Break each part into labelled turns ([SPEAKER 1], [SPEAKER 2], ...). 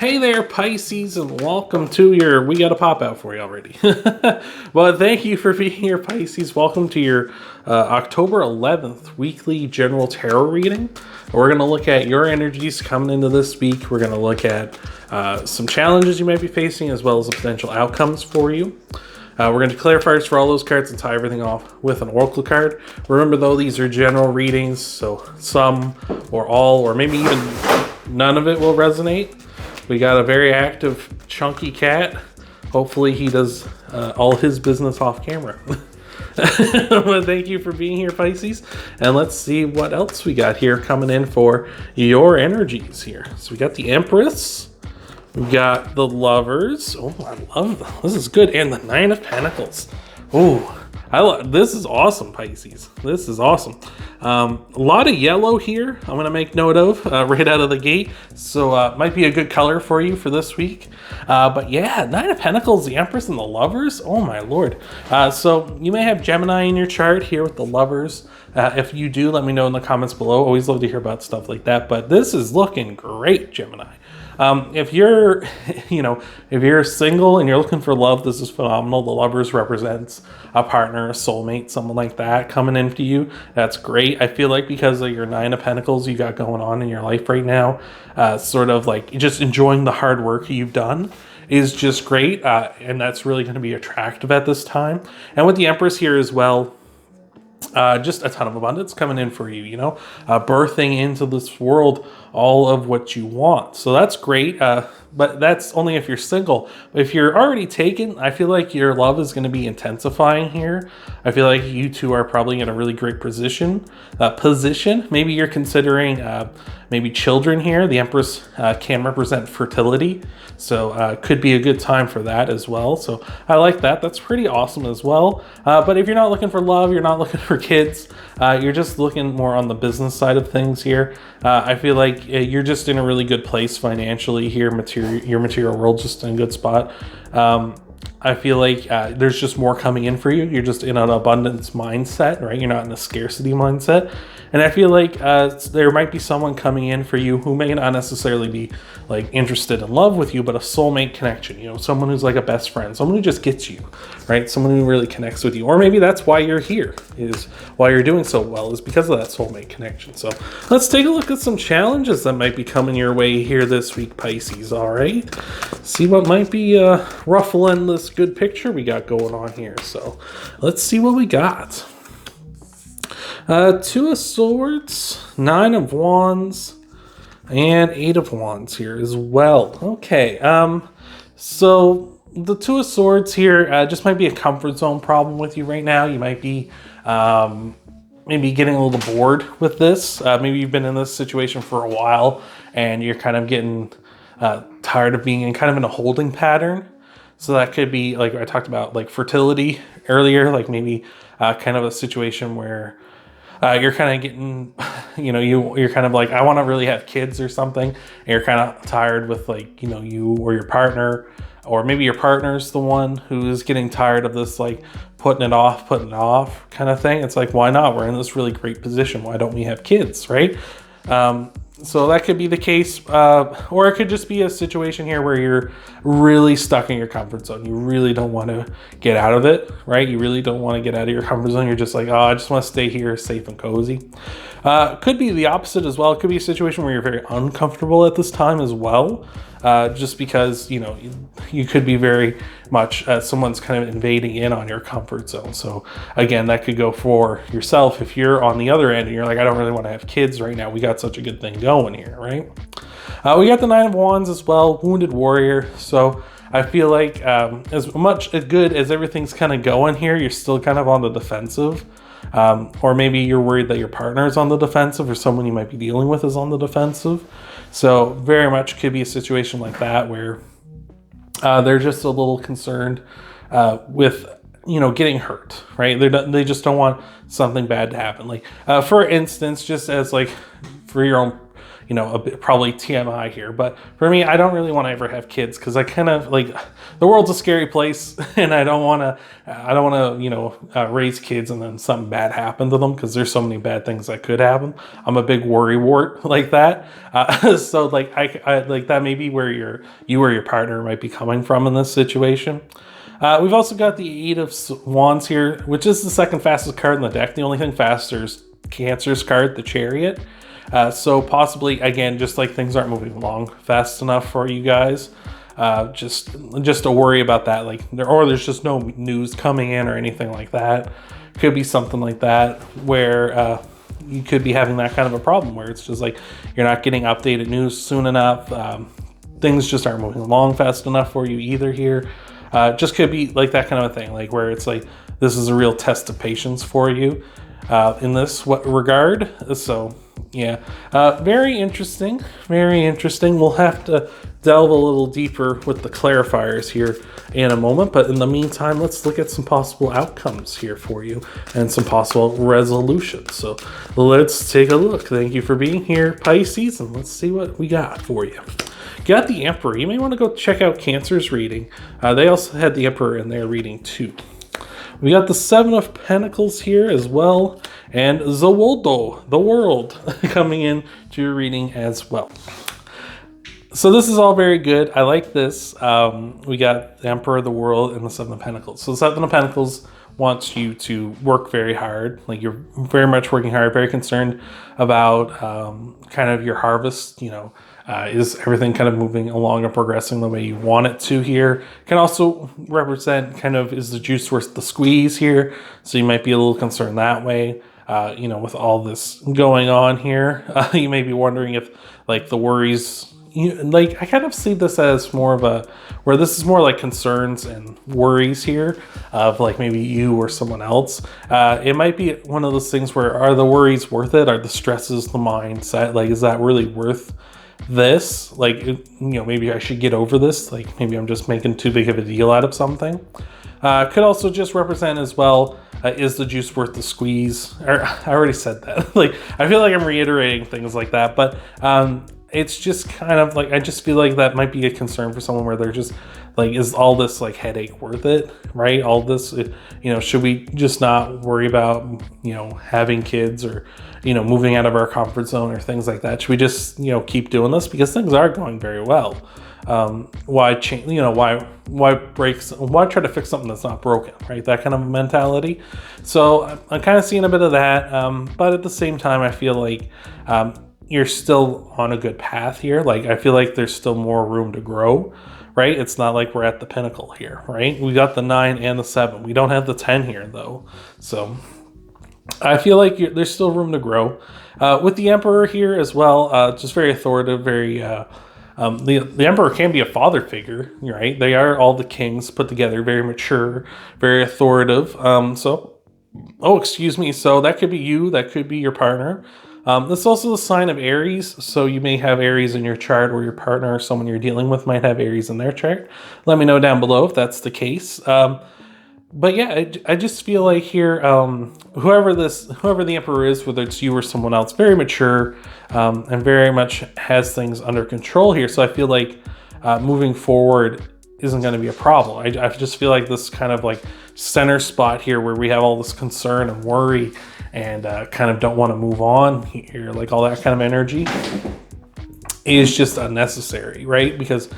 [SPEAKER 1] Hey there, Pisces, and welcome to your... We got a pop out for you already. Well, thank you for being here, Pisces. Welcome to your October 11th weekly general tarot reading. We're going to look at your energies coming into this week. We're going to look at some challenges you might be facing, as well as the potential outcomes for you. We're going to do clarifiers for all those cards and tie everything off with an oracle card. Remember, though, these are general readings, so some or all, or maybe even none of it will resonate. We got a very active, chunky cat. Hopefully he does all his business off camera. Well, thank you for being here, Pisces. And let's see what else we got here coming in for your energies here. So we got the Empress. We got the Lovers. Oh, I love them. This is good. And the Nine of Pentacles. Oh, this is awesome, Pisces. This is awesome. A lot of yellow here I'm going to make note of right out of the gate. So might be a good color for you for this week. But yeah, Nine of Pentacles, the Empress, and the Lovers. Oh my lord. So you may have Gemini in your chart here with the Lovers. If you do, let me know in the comments below. Always love to hear about stuff like that. But this is looking great, Gemini. If you're, if you're single and you're looking for love, this is phenomenal. The Lovers represents a partner, a soulmate, someone like that coming in for you. That's great. I feel like because of your Nine of Pentacles you got going on in your life right now, sort of like just enjoying the hard work you've done is just great. And that's really going to be attractive at this time. And with the Empress here as well, just a ton of abundance coming in for you, birthing into this world all of what you want. So that's great. But that's only if you're single. But if you're already taken, I feel like your love is going to be intensifying here. I feel like you two are probably in a really great position. Maybe you're considering maybe children here. The Empress can represent fertility. So could be a good time for that as well. So I like that. That's pretty awesome as well. But if you're not looking for love, you're not looking for kids, you're just looking more on the business side of things here. I feel like you're just in a really good place financially here. Your material world just in a good spot. I feel like there's just more coming in for you. You're just in an abundance mindset, right? You're not in a scarcity mindset. And I feel like there might be someone coming in for you who may not necessarily be like interested in love with you, but a soulmate connection, someone who's like a best friend, someone who just gets you, right? Someone who really connects with you. Or maybe that's why you're here, is why you're doing so well, is because of that soulmate connection. So let's take a look at some challenges that might be coming your way here this week, Pisces, all right? See what might be ruffling this good picture we got going on here. So let's see what we got. Two of Swords, Nine of Wands, and Eight of Wands here as well. Okay, so the Two of Swords here just might be a comfort zone problem with you right now. You might be maybe getting a little bored with this. Maybe you've been in this situation for a while and you're kind of getting tired of being in a holding pattern. So that could be, like I talked about, like fertility earlier, like maybe kind of a situation where you're kind of getting, you're kind of like, I want to really have kids or something. And you're kind of tired with like, you or your partner, or maybe your partner's the one who's getting tired of this, like putting it off kind of thing. It's like, why not? We're in this really great position. Why don't we have kids, right? So that could be the case, or it could just be a situation here where you're really stuck in your comfort zone. You really don't want to get out of it, right? You really don't want to get out of your comfort zone. You're just like, oh, I just want to stay here safe and cozy. Could be the opposite as well. It could be a situation where you're very uncomfortable at this time as well, just because, you could be very much someone's kind of invading in on your comfort zone. So again, that could go for yourself if you're on the other end and you're like, I don't really want to have kids right now. We got such a good thing going here, right? We got the Nine of Wands as well, Wounded Warrior. So I feel like as good as everything's kind of going here, you're still kind of on the defensive. Or maybe you're worried that your partner is on the defensive, or someone you might be dealing with is on the defensive. So very much could be a situation like that where they're just a little concerned with getting hurt, right? They just don't want something bad to happen. Like for instance, just as like for your own you know, a bit, probably TMI here. But for me, I don't really want to ever have kids because I kind of like, the world's a scary place, and I don't want to, you know, raise kids and then something bad happen to them, because there's so many bad things that could happen. I'm a big worry wart like that. So like I like that may be where you or your partner might be coming from in this situation. We've also got the Eight of Wands here, which is the second fastest card in the deck. The only thing faster is Cancer's card, the Chariot. So possibly, again, just like things aren't moving along fast enough for you guys. Just to worry about that, like, there's just no news coming in or anything like that. Could be something like that where you could be having that kind of a problem where it's just like you're not getting updated news soon enough. Things just aren't moving along fast enough for you either here. Just could be like that kind of a thing, like where it's like this is a real test of patience for you in this regard. So yeah, very interesting, very interesting. We'll have to delve a little deeper with the clarifiers here in a moment, but in the meantime, let's look at some possible outcomes here for you and some possible resolutions. So let's take a look. Thank you for being here, Pisces, and let's see what we got for you. Got the Emperor. You may want to go check out Cancer's reading. They also had the Emperor in their reading too. We got the Seven of Pentacles here as well, and the World, coming in to your reading as well. So this is all very good. I like this. We got the Emperor, the World, and the Seven of Pentacles. So the Seven of Pentacles wants you to work very hard. Like, you're very much working hard, very concerned about kind of your harvest, you know. Is everything kind of moving along and progressing the way you want it to here? Can also represent kind of, is the juice worth the squeeze here? So you might be a little concerned that way. You know, with all this going on here, you may be wondering if like the worries, like I kind of see this as more of a, where this is more like concerns and worries here of like maybe you or someone else. It might be one of those things where, are the worries worth it? Are the stresses, the mindset, like, is that really worth this? Like, you know, maybe I should get over this. Like, maybe I'm just making too big of a deal out of something. Could also just represent as well, is the juice worth the squeeze? I already said that. Like, I feel like I'm reiterating things like that, but it's just kind of like, I just feel like that might be a concern for someone where they're just like, is all this like headache worth it, right? All this, you know, should we just not worry about, you know, having kids or, you know, moving out of our comfort zone or things like that? Should we just, you know, keep doing this because things are going very well? Why change, you know, why try to fix something that's not broken, right? That kind of mentality. So I'm kind of seeing a bit of that. But at the same time, I feel like, you're still on a good path here. Like, I feel like there's still more room to grow, right? It's not like we're at the pinnacle here, right? We got the 9 and the 7. We don't have the 10 here though. So I feel like there's still room to grow. With the Emperor here as well, just very authoritative, very, the Emperor can be a father figure, right? They are all the kings put together, very mature, very authoritative. So that could be you, that could be your partner. This is also the sign of Aries, so you may have Aries in your chart, or your partner or someone you're dealing with might have Aries in their chart. Let me know down below if that's the case. But yeah, I just feel like here, whoever the Emperor is, whether it's you or someone else, very mature, and very much has things under control here. So I feel like moving forward isn't going to be a problem. I just feel like this kind of like center spot here where we have all this concern and worry and kind of don't want to move on here, like all that kind of energy is just unnecessary, right? Because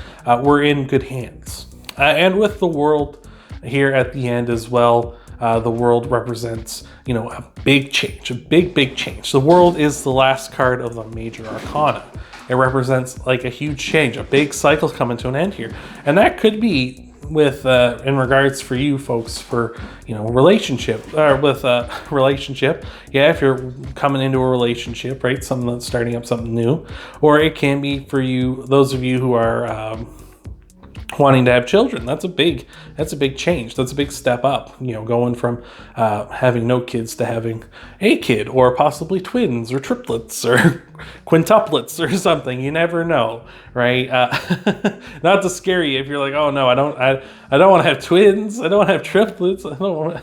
[SPEAKER 1] we're in good hands. And with the World here at the end as well, the World represents, you know, a big change, a big change. The World is the last card of the major arcana. It represents like a huge change, a big cycle coming to an end here. And that could be with, in regards for you folks, for, you know, relationship, or with a relationship. Yeah, if you're coming into a relationship, right? Something that's starting up something new. Or it can be for you, those of you who are wanting to have children. That's a big change. That's a big step up, you know, going from having no kids to having a kid, or possibly twins or triplets or quintuplets or something. You never know, right? Not to scare you if you're like, oh no, I don't want to have twins. I don't want to have triplets. I don't want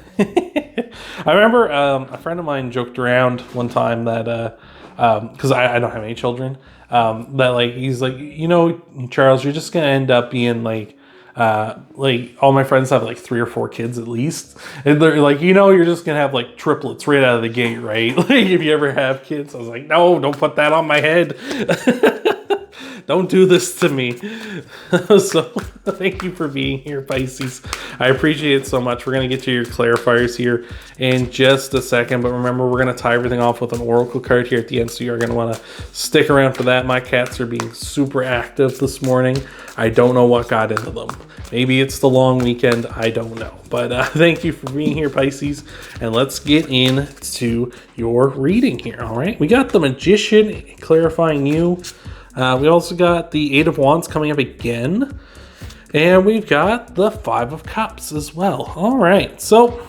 [SPEAKER 1] I remember a friend of mine joked around one time that because I don't have any children, that like he's like, you know, Charles, you're just gonna end up being like all my friends have like 3 or 4 kids at least, and they're like, you know, you're just gonna have like triplets right out of the gate, right? Like if you ever have kids. I was like, no, don't put that on my head. Don't do this to me. So thank you for being here, Pisces. I appreciate it so much. We're going to get to your clarifiers here in just a second. But remember, we're going to tie everything off with an oracle card here at the end. So you're going to want to stick around for that. My cats are being super active this morning. I don't know what got into them. Maybe it's the long weekend. I don't know. But thank you for being here, Pisces. And let's get into your reading here. All right. We got the Magician clarifying you. We also got the 8 of Wands coming up again. And we've got the 5 of Cups as well. All right. So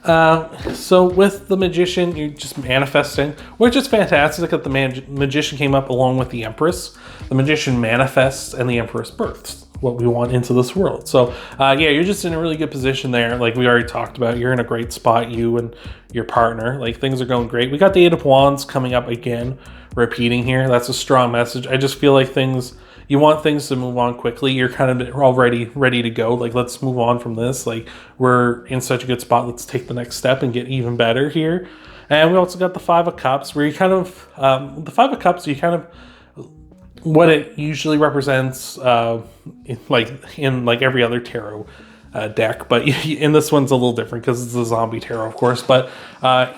[SPEAKER 1] with the Magician, you're just manifesting, which is fantastic that the Magician came up along with the Empress. The Magician manifests and the Empress births what we want into this world. So yeah, you're just in a really good position there. Like we already talked about, you're in a great spot, you and your partner. Like things are going great. We got the 8 of Wands coming up again, repeating here. That's a strong message. I just feel like you want things to move on quickly. You're kind of already ready to go. Like, let's move on from this. Like, we're in such a good spot. Let's take the next step and get even better here. And we also got the 5 of Cups, where you kind of, the 5 of Cups, you kind of, what it usually represents, in every other tarot deck. But in this one's a little different because it's a zombie tarot, of course. But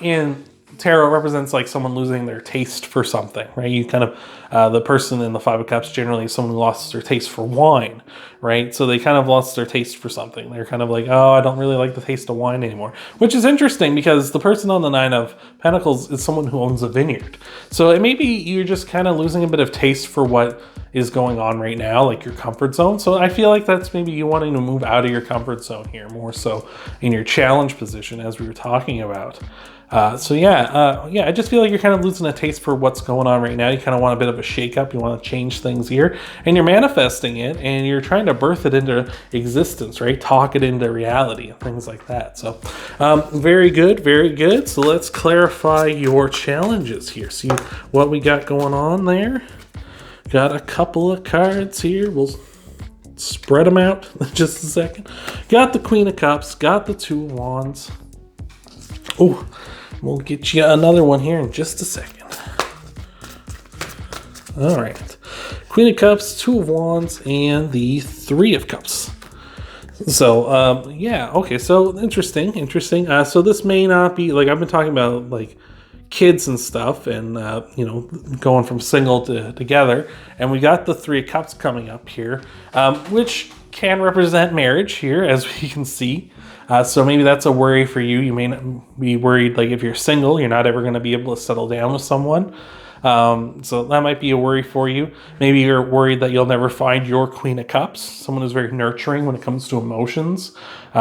[SPEAKER 1] in tarot represents like someone losing their taste for something, right? You kind of, the person in the 5 of Cups generally is someone who lost their taste for wine, right? So they kind of lost their taste for something. They're kind of like, oh, I don't really like the taste of wine anymore, which is interesting because the person on the 9 of Pentacles is someone who owns a vineyard. So it may be you're just kind of losing a bit of taste for what is going on right now, like your comfort zone. So I feel like that's maybe you wanting to move out of your comfort zone here, more so in your challenge position, as we were talking about. Yeah, I just feel like you're kind of losing a taste for what's going on right now. You kind of want a bit of a shake-up. You want to change things here. And you're manifesting it, and you're trying to birth it into existence, right? Talk it into reality and things like that. So very good, very good. So let's clarify your challenges here. See what we got going on there. Got a couple of cards here. We'll spread them out in just a second. Got the Queen of Cups. Got the 2 of Wands. Oh, we'll get you another one here in just a second. All right. Queen of Cups, 2 of Wands, and the 3 of Cups. So, yeah, okay, so interesting. So this may not be, like, I've been talking about, like, kids and stuff and, going from single to together. And we got the 3 of Cups coming up here, which can represent marriage here, as we can see. So maybe that's a worry for you. You may not be worried, like if you're single, you're not ever going to be able to settle down with someone. So that might be a worry for you. Maybe you're worried that you'll never find your Queen of Cups, someone who's very nurturing when it comes to emotions,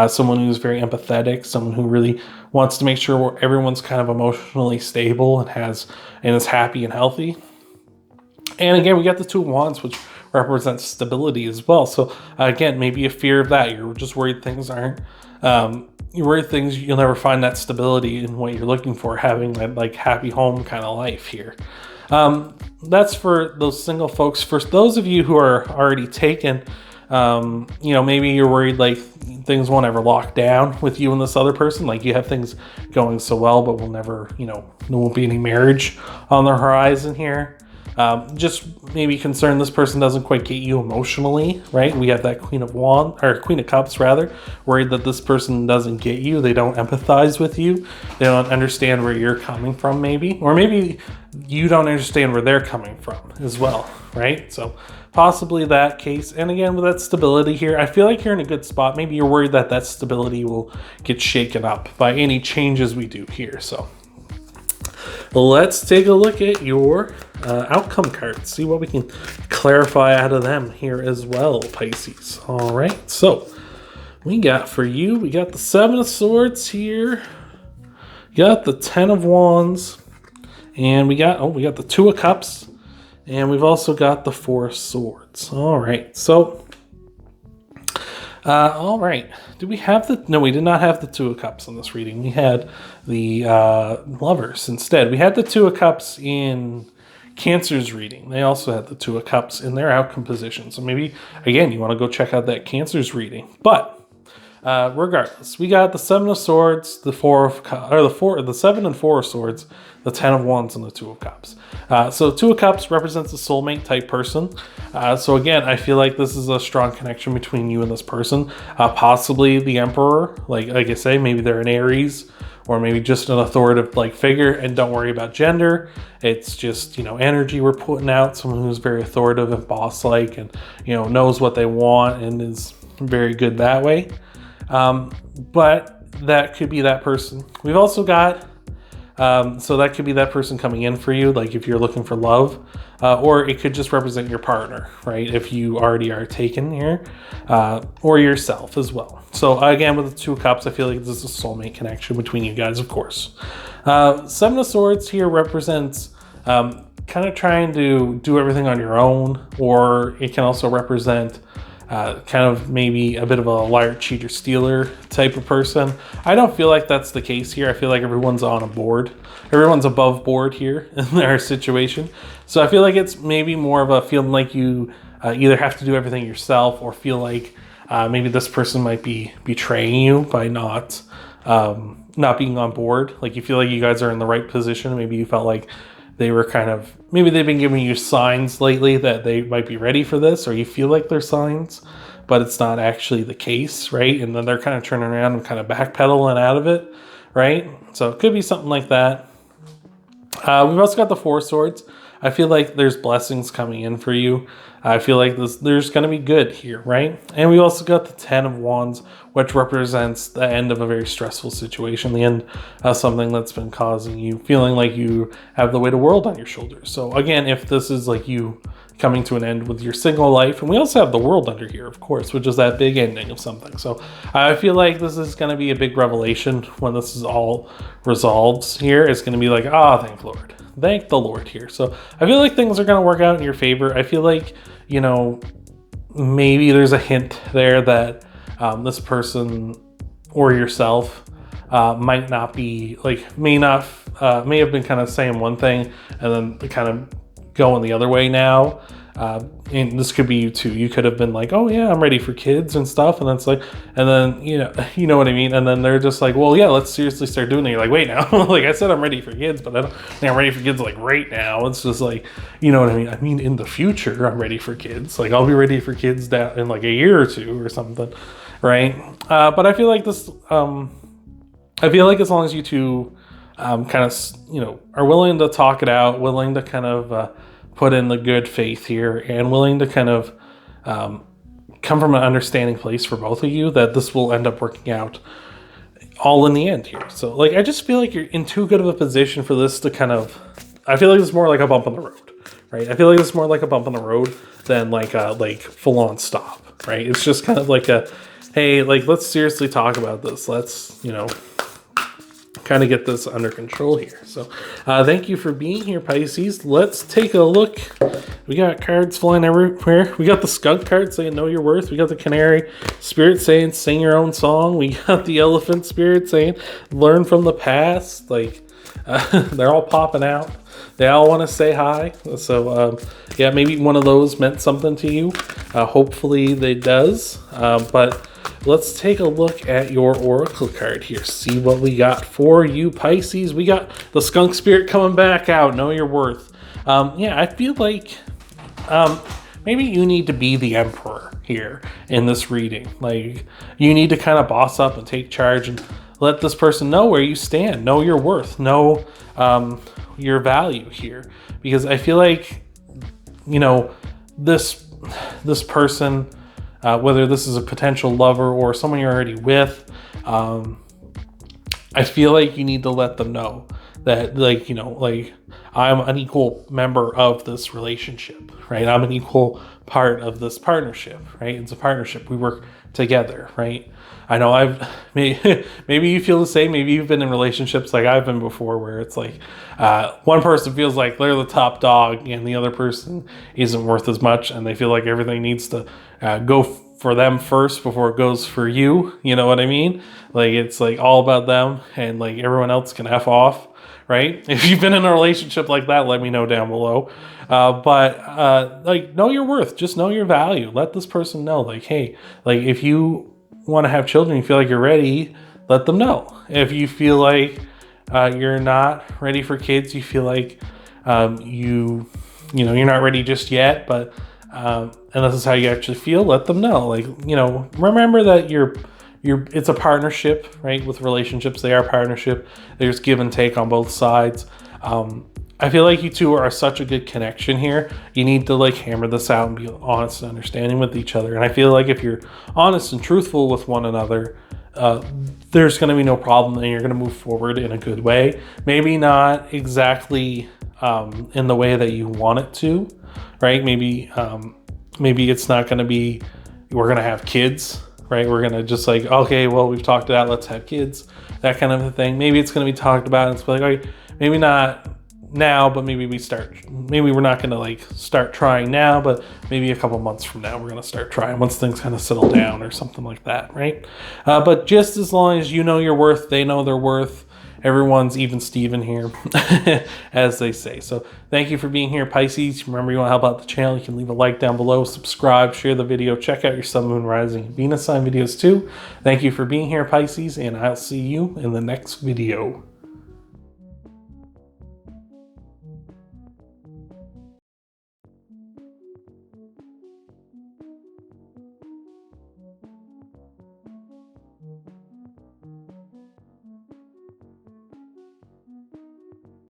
[SPEAKER 1] someone who's very empathetic, someone who really wants to make sure everyone's kind of emotionally stable and is happy and healthy. And again, we got the 2 of Wands, which represents stability as well. So again, maybe a fear of that. You're just worried things aren't, you're worried you'll never find that stability in what you're looking for, having that like happy home kind of life here. That's for those single folks. For those of you who are already taken, maybe you're worried like things won't ever lock down with you and this other person. Like you have things going so well, but we'll never, there won't be any marriage on the horizon here. Just maybe concerned this person doesn't quite get you emotionally, right? We have that Queen of Cups, rather, worried that this person doesn't get you. They don't empathize with you. They don't understand where you're coming from, maybe. Or maybe you don't understand where they're coming from as well, right? So possibly that case. And again, with that stability here, I feel like you're in a good spot. Maybe you're worried that that stability will get shaken up by any changes we do here. So let's take a look at your outcome cards. See what we can clarify out of them here as well, Pisces. All right, so we got for you, we got the 7 of Swords here. Got the 10 of Wands. And we got the 2 of Cups. And we've also got the 4 of Swords. All right, so All right. Do we have the... No, we did not have the Two of Cups in this reading. We had the Lovers instead. We had the Two of Cups in Cancer's reading. They also had the Two of Cups in their outcome position. So maybe, again, you want to go check out that Cancer's reading. But regardless, we got the Seven of Swords, the the Seven and Four of Swords, the Ten of Wands, and the Two of Cups. So Two of Cups represents a soulmate type person. So again, I feel like this is a strong connection between you and this person. Possibly the Emperor, like I say, maybe they're an Aries, or maybe just an authoritative like figure. And don't worry about gender. It's just, energy we're putting out. Someone who's very authoritative and boss-like, and knows what they want and is very good that way. But that could be that person. We've also got, so that could be that person coming in for you, like if you're looking for love, or it could just represent your partner, right? If you already are taken here, or yourself as well. So again, with the Two of Cups, I feel like this is a soulmate connection between you guys, of course. Seven of Swords here represents, kind of trying to do everything on your own, or it can also represent kind of maybe a bit of a liar, cheater, stealer type of person. I don't feel like that's the case here. I feel like everyone's on a board. Everyone's above board here in their situation. So I feel like it's maybe more of a feeling like you either have to do everything yourself, or feel like maybe this person might be betraying you by not being on board. Like you feel like you guys are in the right position. Maybe you felt like they were maybe they've been giving you signs lately that they might be ready for this, or you feel like they're signs, but it's not actually the case, right? And then they're kind of turning around and kind of backpedaling out of it, right? So it could be something like that. We've also got the Four of Swords. I feel like there's blessings coming in for you. I feel like there's going to be good here, right? And we also got the Ten of Wands, which represents the end of a very stressful situation, the end of something that's been causing you feeling like you have the weight of the world on your shoulders. So again, if this is like you coming to an end with your single life, and we also have the World under here, of course, which is that big ending of something. So I feel like this is going to be a big revelation when this is all resolved here. It's going to be like, thank Lord. Thank the Lord here. So I feel like things are going to work out in your favor. I feel like, maybe there's a hint there that this person or yourself may have been kind of saying one thing and then kind of going the other way now. And this could be you too. You could have been like, oh yeah, I'm ready for kids and stuff. And it's like, and then, you know what I mean? And then they're just like, well, yeah, let's seriously start doing it. You're like, wait now, like I said, I'm ready for kids, but I don't think I'm ready for kids like right now. It's just like, you know what I mean? I mean, in the future, I'm ready for kids. Like I'll be ready for kids down in like a year or two or something. Right. But I feel like this, I feel like as long as you two, kind of, are willing to talk it out, willing to kind of, put in the good faith here, and willing to kind of come from an understanding place for both of you, that this will end up working out all in the end here. So like I just feel like you're in too good of a position for this to kind of, I feel like it's more like a bump on the road, right? I feel like it's more like a bump on the road than like a full on stop, right? It's just kind of like a, hey, like let's seriously talk about this. Let's kind of get this under control here. So thank you for being here, Pisces. Let's take a look. We got cards flying everywhere. We got the skunk card saying know your worth. We got the canary spirit saying sing your own song. We got the elephant spirit saying learn from the past. Like they're all popping out. They all want to say hi. So yeah, maybe one of those meant something to you. Hopefully they does. But let's take a look at your oracle card here. See what we got for you, Pisces. We got the skunk spirit coming back out. Know your worth. Yeah, I feel like maybe you need to be the emperor here in this reading. Like you need to kind of boss up and take charge and let this person know where you stand. Know your worth. Know your value here. Because I feel like, this person, whether this is a potential lover or someone you're already with, I feel like you need to let them know that, I'm an equal member of this relationship, right? I'm an equal part of this partnership, right? It's a partnership. We work together, right? I know maybe you feel the same. Maybe you've been in relationships like I've been before, where it's like one person feels like they're the top dog and the other person isn't worth as much, and they feel like everything needs to go for them first before it goes for you. You know what I mean? Like, it's like all about them, and like everyone else can F off, right? If you've been in a relationship like that, let me know down below. But like, know your worth. Just know your value. Let this person know, like, hey, like if you want to have children, you feel like you're ready, let them know. If you feel like you're not ready for kids, you feel like you know, you're not ready just yet, but and this is how you actually feel, let them know. Like, you know, remember that it's a partnership, right? With relationships, they are partnership. There's give and take on both sides. I feel like you two are such a good connection here. You need to like hammer this out and be honest and understanding with each other. And I feel like if you're honest and truthful with one another, there's going to be no problem, and you're going to move forward in a good way. Maybe not exactly in the way that you want it to, right? Maybe it's not going to be, we're going to have kids, right? We're going to just like, okay, well, we've talked it out, let's have kids, that kind of a thing. Maybe it's going to be talked about, and it's like, okay, maybe not now, but maybe we're not going to like start trying now, but maybe a couple months from now we're going to start trying once things kind of settle down or something like that, right? But just as long as you know your worth, they know their worth, everyone's even Steven here, as they say. So thank you for being here, Pisces. Remember, you want to help out the channel, you can leave a like down below, subscribe, share the video, check out your Sun, Moon, Rising, and Venus sign videos too. Thank you for being here, Pisces, and I'll see you in the next video.